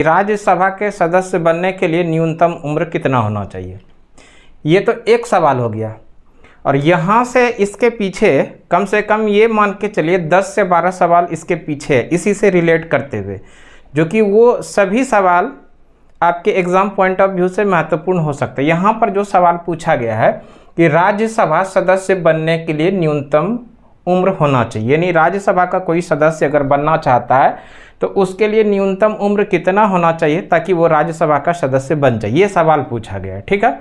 राज्यसभा के सदस्य बनने के लिए न्यूनतम उम्र कितना होना चाहिए। ये तो एक सवाल हो गया, और यहाँ से इसके पीछे कम से कम ये मान के चलिए 10 से 12 सवाल इसके पीछे है, इसी से रिलेट करते हुए, जो कि वो सभी सवाल आपके एग्ज़ाम पॉइंट ऑफ व्यू से महत्वपूर्ण हो सकते हैं। यहाँ पर जो सवाल पूछा गया है कि राज्यसभा सदस्य बनने के लिए न्यूनतम उम्र होना चाहिए, यानी राज्यसभा का कोई सदस्य अगर बनना चाहता है तो उसके लिए न्यूनतम उम्र कितना होना चाहिए ताकि वो राज्यसभा का सदस्य बन जाए, ये सवाल पूछा गया है। ठीक है,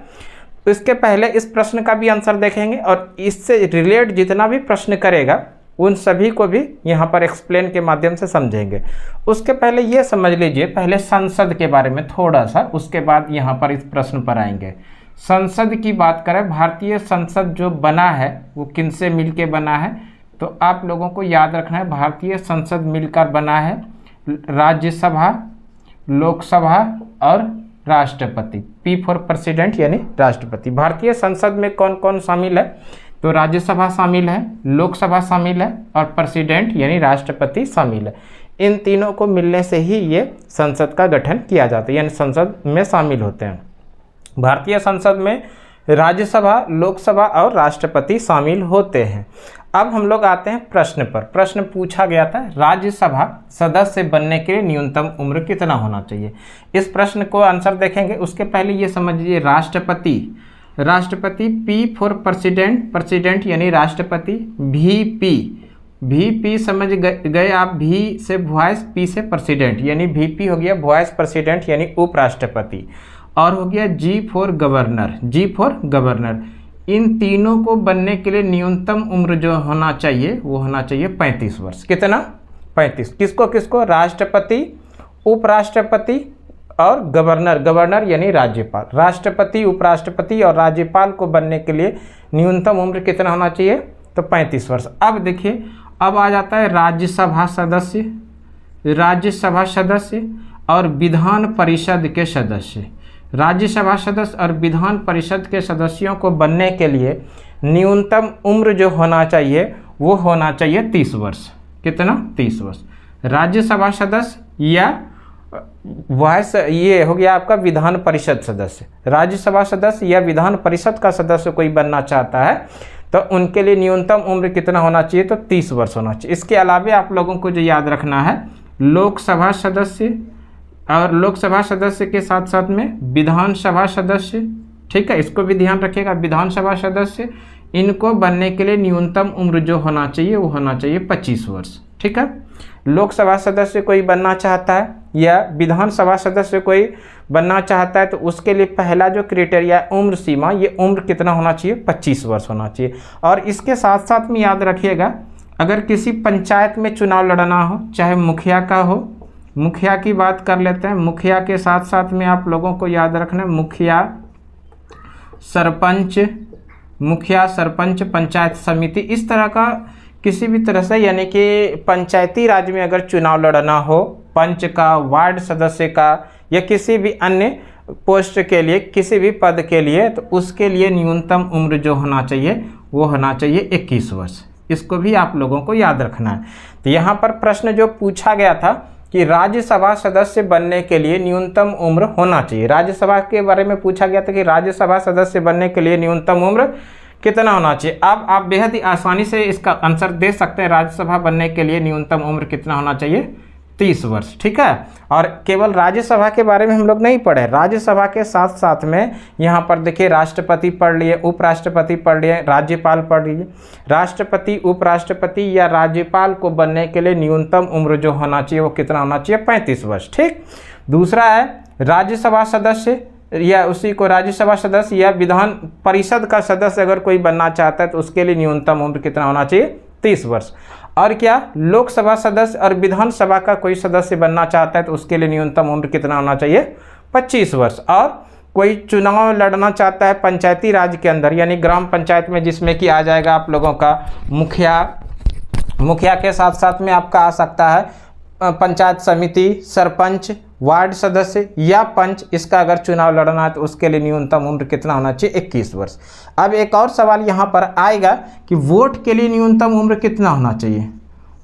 तो इसके पहले इस प्रश्न का भी आंसर देखेंगे और इससे रिलेट जितना भी प्रश्न करेगा उन सभी को भी यहाँ पर एक्सप्लेन के माध्यम से समझेंगे। उसके पहले ये समझ लीजिए पहले संसद के बारे में थोड़ा सा, उसके बाद यहाँ पर इस प्रश्न पर आएंगे। संसद की बात करें, भारतीय संसद जो बना है वो किनसे मिलके बना है, तो आप लोगों को याद रखना है भारतीय संसद मिलकर बना है राज्यसभा, लोकसभा और राष्ट्रपति। P फॉर प्रेसिडेंट यानी राष्ट्रपति। भारतीय संसद में कौन कौन शामिल है, तो राज्यसभा शामिल है, लोकसभा शामिल है और प्रेसिडेंट यानी राष्ट्रपति शामिल है। इन तीनों को मिलने से ही ये संसद का गठन किया जाता है, यानी संसद में शामिल होते हैं। भारतीय संसद में राज्यसभा, लोकसभा और राष्ट्रपति शामिल होते हैं। अब हम लोग आते हैं प्रश्न पर। प्रश्न पूछा गया था राज्यसभा सदस्य बनने के लिए न्यूनतम उम्र कितना होना चाहिए। इस प्रश्न को आंसर देखेंगे, उसके पहले ये समझिए राष्ट्रपति, राष्ट्रपति P फॉर प्रेसिडेंट, प्रेसिडेंट यानी राष्ट्रपति, VP समझ गए आप, V से वॉइस, P से प्रेसिडेंट यानी VP हो गया वॉइस प्रेसिडेंट यानी उपराष्ट्रपति, और हो गया G for governor, G for governor. इन तीनों को बनने के लिए न्यूनतम उम्र जो होना चाहिए वो होना चाहिए 35 वर्ष। कितना? 35। किसको किसको? राष्ट्रपति, उपराष्ट्रपति और गवर्नर, गवर्नर यानी राज्यपाल। राष्ट्रपति, उपराष्ट्रपति और राज्यपाल को बनने के लिए न्यूनतम उम्र कितना होना चाहिए, तो 35 वर्ष। अब देखिए, अब आ जाता है राज्यसभा सदस्य, राज्यसभा सदस्य और विधान परिषद के सदस्य। राज्यसभा सदस्य और विधान परिषद के सदस्यों को बनने के लिए न्यूनतम उम्र जो होना चाहिए वो होना चाहिए 30 वर्ष। कितना? 30 वर्ष। राज्यसभा सदस्य या वॉइस, ये हो गया आपका विधान परिषद सदस्य। राज्यसभा सदस्य या विधान परिषद का सदस्य कोई बनना चाहता है तो उनके लिए न्यूनतम उम्र कितना होना चाहिए, तो 30 वर्ष होना चाहिए। इसके अलावा आप लोगों को जो याद रखना है, लोकसभा सदस्य और लोकसभा सदस्य के साथ साथ में विधानसभा सदस्य, ठीक है, इसको भी ध्यान रखिएगा। विधानसभा सदस्य, इनको बनने के लिए न्यूनतम उम्र जो होना चाहिए वो होना चाहिए 25 वर्ष। ठीक है, लोकसभा सदस्य कोई बनना चाहता है या विधानसभा सदस्य कोई बनना चाहता है तो उसके लिए पहला जो क्राइटेरिया उम्र सीमा, ये उम्र कितना होना चाहिए, 25 वर्ष होना चाहिए। और इसके साथ साथ में याद रखिएगा, अगर किसी पंचायत में चुनाव लड़ना हो, चाहे मुखिया का हो, मुखिया की बात कर लेते हैं। मुखिया के साथ साथ में आप लोगों को याद रखना है मुखिया, सरपंच, मुखिया, सरपंच, पंचायत समिति, इस तरह का किसी भी तरह से, यानी कि पंचायती राज में अगर चुनाव लड़ना हो, पंच का, वार्ड सदस्य का या किसी भी अन्य पोस्ट के लिए, किसी भी पद के लिए, तो उसके लिए न्यूनतम उम्र जो होना चाहिए वो होना चाहिए 21 वर्ष। इसको भी आप लोगों को याद रखना है। तो यहाँ पर प्रश्न जो पूछा गया था कि राज्यसभा सदस्य बनने के लिए न्यूनतम उम्र होना चाहिए, राज्यसभा के बारे में पूछा गया था कि राज्यसभा सदस्य बनने के लिए न्यूनतम उम्र कितना होना चाहिए। अब आप बेहद ही आसानी से इसका आंसर दे सकते हैं, राज्यसभा बनने के लिए न्यूनतम उम्र कितना होना चाहिए, 30 वर्ष। ठीक है, और केवल राज्यसभा के बारे में हम लोग नहीं पढ़े, राज्यसभा के साथ साथ में यहाँ पर देखिए राष्ट्रपति पढ़ लिए, उपराष्ट्रपति पढ़ लिए, राज्यपाल पढ़ लिए। राष्ट्रपति, उपराष्ट्रपति या राज्यपाल को बनने के लिए न्यूनतम उम्र जो होना चाहिए वो कितना होना चाहिए, 35 वर्ष। ठीक, दूसरा है राज्यसभा सदस्य या उसी को राज्यसभा सदस्य या विधान परिषद का सदस्य अगर कोई बनना चाहता है तो उसके लिए न्यूनतम उम्र कितना होना चाहिए, 30 वर्ष। और क्या, लोकसभा सदस्य और विधानसभा का कोई सदस्य बनना चाहता है तो उसके लिए न्यूनतम उम्र कितना होना चाहिए, 25 वर्ष। और कोई चुनाव लड़ना चाहता है पंचायती राज के अंदर, यानी ग्राम पंचायत में, जिसमें कि आ जाएगा आप लोगों का मुखिया, मुखिया के साथ साथ में आपका आ सकता है पंचायत समिति, सरपंच, वार्ड सदस्य या पंच, इसका अगर चुनाव लड़ना है तो उसके लिए न्यूनतम उम्र कितना होना चाहिए, 21 वर्ष। अब एक और सवाल यहाँ पर आएगा कि वोट के लिए न्यूनतम उम्र कितना होना चाहिए।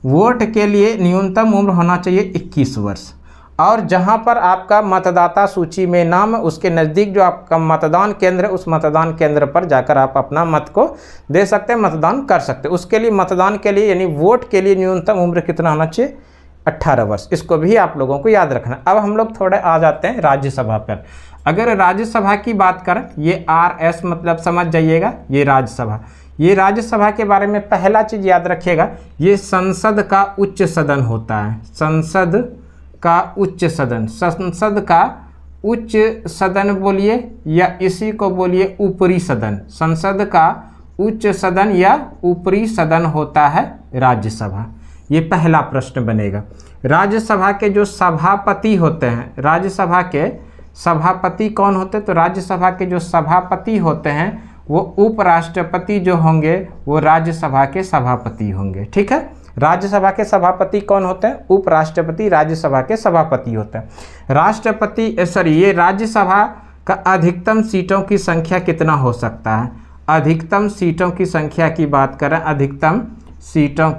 वोट के लिए न्यूनतम उम्र होना चाहिए 21 वर्ष। और जहां पर आपका मतदाता सूची में नाम है उसके नज़दीक जो आपका मतदान केंद्र है उस मतदान केंद्र पर जाकर आप अपना मत को दे सकते हैं, मतदान कर सकते हैं। उसके लिए मतदान के लिए यानी वोट के लिए न्यूनतम उम्र कितना होना चाहिए? 18 वर्ष। इसको भी आप लोगों को याद रखना। अब हम लोग थोड़े आ जाते हैं राज्यसभा पर। अगर राज्यसभा की बात करें, ये RS मतलब समझ जाइएगा, ये राज्यसभा। ये राज्यसभा के बारे में पहला चीज़ याद रखिएगा, ये संसद का उच्च सदन होता है। संसद का उच्च सदन, संसद का उच्च सदन बोलिए या इसी को बोलिए ऊपरी सदन। संसद का उच्च सदन या ऊपरी सदन होता है राज्यसभा। ये पहला प्रश्न बनेगा। राज्यसभा के जो सभापति होते हैं, राज्यसभा के सभापति कौन होते हैं? तो राज्यसभा के जो सभापति होते हैं वो उपराष्ट्रपति जो होंगे वो राज्यसभा के सभापति होंगे। ठीक है, राज्यसभा के सभापति कौन होते हैं? उपराष्ट्रपति राज्यसभा के सभापति होते हैं। राष्ट्रपति ये राज्यसभा का अधिकतम सीटों की संख्या कितना हो सकता है? अधिकतम सीटों की संख्या की बात करें, अधिकतम सीटों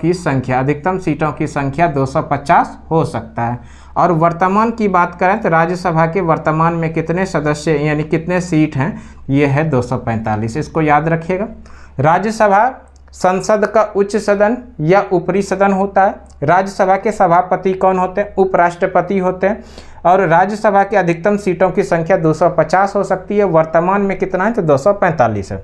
की संख्या 250 हो सकता है। और वर्तमान की बात करें तो राज्यसभा के वर्तमान में कितने सदस्य यानी कितने सीट हैं? ये है 245। इसको याद रखिएगा। राज्यसभा संसद का उच्च सदन या ऊपरी सदन होता है। राज्यसभा के सभापति कौन होते हैं? उपराष्ट्रपति होते हैं। और राज्यसभा के अधिकतम सीटों की संख्या 250 हो सकती है। वर्तमान में कितना है? तो 245 है।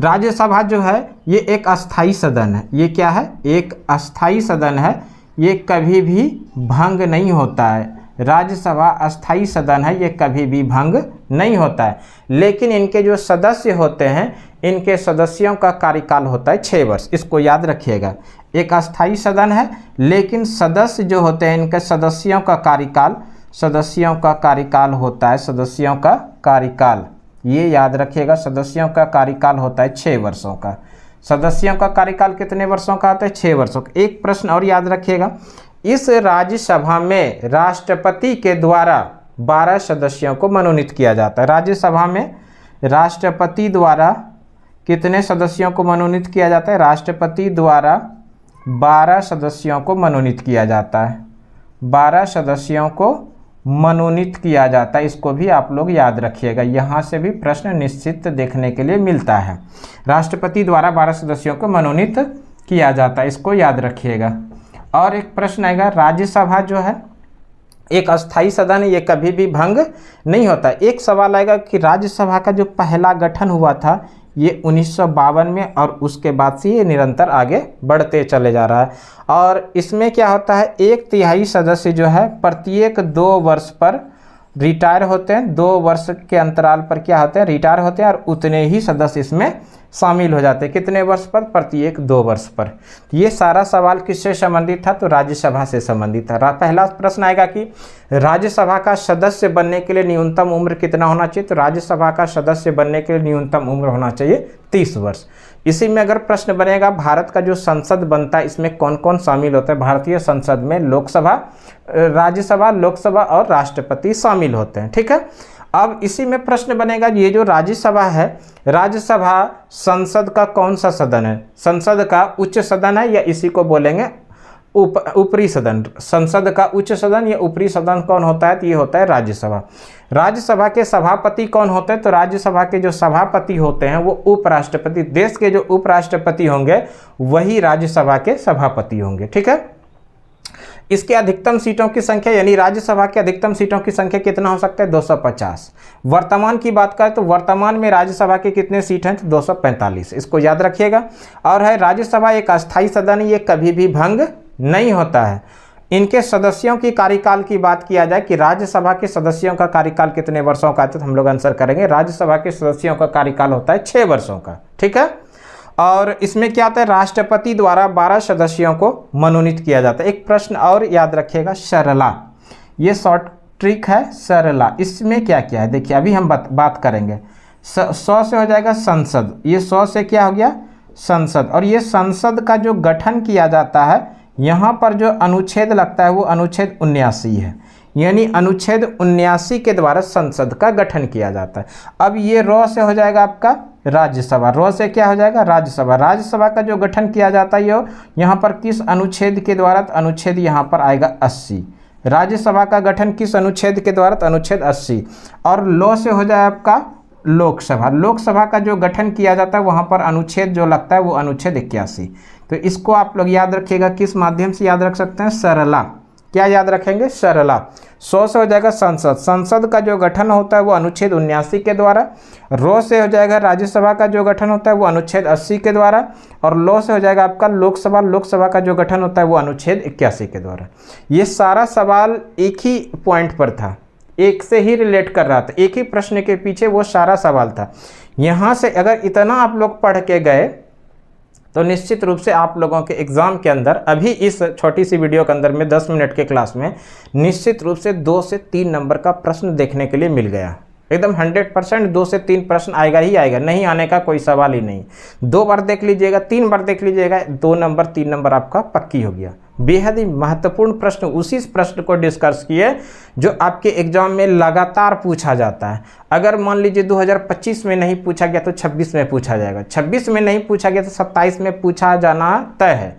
राज्यसभा जो है ये एक अस्थाई सदन है। ये क्या है? एक अस्थाई सदन है। ये कभी भी भंग नहीं होता है। राज्यसभा अस्थाई सदन है, ये कभी भी भंग नहीं होता है। लेकिन इनके जो सदस्य होते हैं, इनके सदस्यों का कार्यकाल होता है 6 वर्ष। इसको याद रखिएगा। एक अस्थाई सदन है लेकिन सदस्य जो होते हैं इनके सदस्यों का कार्यकाल होता है, सदस्यों का कार्यकाल, ये याद रखिएगा। सदस्यों का कार्यकाल होता है 6 वर्षों का। सदस्यों का कार्यकाल कितने वर्षों का आता है? 6 वर्षों का। एक प्रश्न और याद रखिएगा, इस राज्यसभा में राष्ट्रपति के द्वारा 12 सदस्यों को मनोनीत किया जाता है। राज्यसभा में राष्ट्रपति द्वारा कितने सदस्यों को मनोनीत किया जाता है? राष्ट्रपति द्वारा 12 सदस्यों को मनोनीत किया जाता है। 12 सदस्यों को मनोनीत किया जाता है। इसको भी आप लोग याद रखिएगा, यहाँ से भी प्रश्न निश्चित देखने के लिए मिलता है। राष्ट्रपति द्वारा 12 सदस्यों को मनोनीत किया जाता है, इसको याद रखिएगा। और एक प्रश्न आएगा, राज्यसभा जो है एक अस्थाई सदन है, ये कभी भी भंग नहीं होता। एक सवाल आएगा कि राज्यसभा का जो पहला गठन हुआ था ये 1952 में और उसके बाद से ये निरंतर आगे बढ़ते चले जा रहा है। और इसमें क्या होता है, 1/3 सदस्य जो है प्रत्येक 2 वर्ष पर रिटायर होते हैं। 2 वर्ष के अंतराल पर क्या होते हैं? रिटायर होते हैं। और उतने ही सदस्य इसमें शामिल हो जाते हैं। कितने वर्ष पर? प्रत्येक 2 वर्ष पर। ये सारा सवाल किससे संबंधित था? तो राज्यसभा से संबंधित था। पहला प्रश्न आएगा कि राज्यसभा का सदस्य बनने के लिए न्यूनतम उम्र कितना होना चाहिए? तो राज्यसभा का सदस्य बनने के लिए न्यूनतम उम्र होना चाहिए 30 वर्ष। इसी में अगर प्रश्न बनेगा, भारत का जो संसद बनता है इसमें कौन कौन शामिल होता है? भारतीय संसद में लोकसभा, राज्यसभा, लोकसभा और राष्ट्रपति शामिल होते हैं। ठीक है, अब इसी में प्रश्न बनेगा, ये जो राज्यसभा है, राज्यसभा संसद का कौन सा सदन है? संसद का उच्च सदन है या इसी को बोलेंगे ऊपरी सदन? संसद का उच्च सदन या ऊपरी सदन कौन होता है? तो ये होता है राज्यसभा। राज्यसभा के सभापति कौन होते हैं? तो राज्यसभा के जो सभापति होते हैं वो उपराष्ट्रपति, देश के जो उपराष्ट्रपति होंगे वही राज्यसभा के सभापति होंगे। ठीक है, इसके अधिकतम सीटों की संख्या यानी राज्यसभा के अधिकतम सीटों की संख्या कितना हो सकता है? 250। वर्तमान की बात करें तो वर्तमान में राज्यसभा के कितने सीट हैं? तो 245। इसको याद रखिएगा। और है राज्यसभा एक अस्थाई सदन, ये कभी भी भंग नहीं होता है। इनके सदस्यों की कार्यकाल की बात किया जाए कि राज्यसभा के सदस्यों का कार्यकाल कितने वर्षों का है, तो हम लोग आंसर करेंगे राज्यसभा के सदस्यों का कार्यकाल होता है 6 वर्षों का। ठीक है, और इसमें क्या होता है? राष्ट्रपति द्वारा 12 सदस्यों को मनोनीत किया जाता है। एक प्रश्न और याद रखिएगा, सरला, ये शॉर्ट ट्रिक है सरला। इसमें क्या क्या है देखिए, अभी हम बात करेंगे। 100 से हो जाएगा संसद, ये 100 से क्या हो गया? संसद। और ये संसद का जो गठन किया जाता है, यहाँ पर जो अनुच्छेद लगता है वो अनुच्छेद 79 है, यानी अनुच्छेद 79 के द्वारा संसद का गठन किया जाता है। अब ये रॉ से हो जाएगा आपका राज्यसभा, रॉ से क्या हो जाएगा? राज्यसभा। राज्यसभा का जो गठन किया जाता है ये यहाँ पर किस अनुच्छेद के द्वारा? तो अनुच्छेद यहाँ पर आएगा 80। राज्यसभा का गठन किस अनुच्छेद के द्वारा? तो अनुच्छेद 80। और लॉ से हो जाए आपका लोकसभा। लोकसभा का जो गठन किया जाता है वहाँ पर अनुच्छेद जो लगता है वो अनुच्छेद 81। तो इसको आप लोग याद रखिएगा, किस माध्यम से याद रख सकते हैं? सरला। क्या याद रखेंगे? सरला। 100 से हो जाएगा संसद। संसद का जो गठन होता है वो अनुच्छेद 79 के द्वारा। रो से हो जाएगा राज्यसभा का जो गठन होता है वो अनुच्छेद 80 के द्वारा। और लो से हो जाएगा आपका लोकसभा। लोकसभा का जो गठन होता है वो अनुच्छेद 81 के द्वारा। ये सारा सवाल एक ही पॉइंट पर था, एक से ही रिलेट कर रहा था, एक ही प्रश्न के पीछे वो सारा सवाल था। यहाँ से अगर इतना आप लोग पढ़ के गए तो निश्चित रूप से आप लोगों के एग्ज़ाम के अंदर, अभी इस छोटी सी वीडियो के अंदर में 10 मिनट के क्लास में निश्चित रूप से 2 से 3 नंबर का प्रश्न देखने के लिए मिल गया। एकदम 100% 2 से 3 प्रश्न आएगा ही आएगा, नहीं आने का कोई सवाल ही नहीं। 2 बार देख लीजिएगा, 3 बार देख लीजिएगा, 2 नंबर 3 नंबर आपका पक्की हो गया। बेहद ही महत्वपूर्ण प्रश्न, उसी प्रश्न को डिस्कस किए जो आपके एग्जाम में लगातार पूछा जाता है। अगर मान लीजिए 2025 में नहीं पूछा गया तो 26 में पूछा जाएगा, 26 में नहीं पूछा गया तो 27 में पूछा जाना तय है।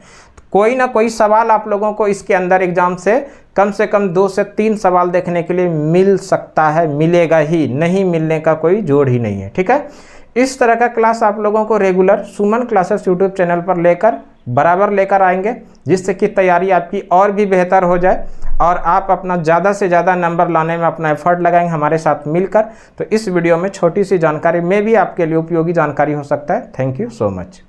कोई ना कोई सवाल आप लोगों को इसके अंदर एग्जाम से कम 2 से 3 सवाल देखने के लिए मिल सकता है, मिलेगा ही, नहीं मिलने का कोई जोड़ ही नहीं है। ठीक है, इस तरह का क्लास आप लोगों को रेगुलर सुमन क्लासेस यूट्यूब चैनल पर बराबर लेकर आएंगे, जिससे कि तैयारी आपकी और भी बेहतर हो जाए और आप अपना ज़्यादा से ज़्यादा नंबर लाने में अपना एफर्ट लगाएंगे हमारे साथ मिलकर। तो इस वीडियो में छोटी सी जानकारी में भी आपके लिए उपयोगी जानकारी हो सकता है। Thank you so much.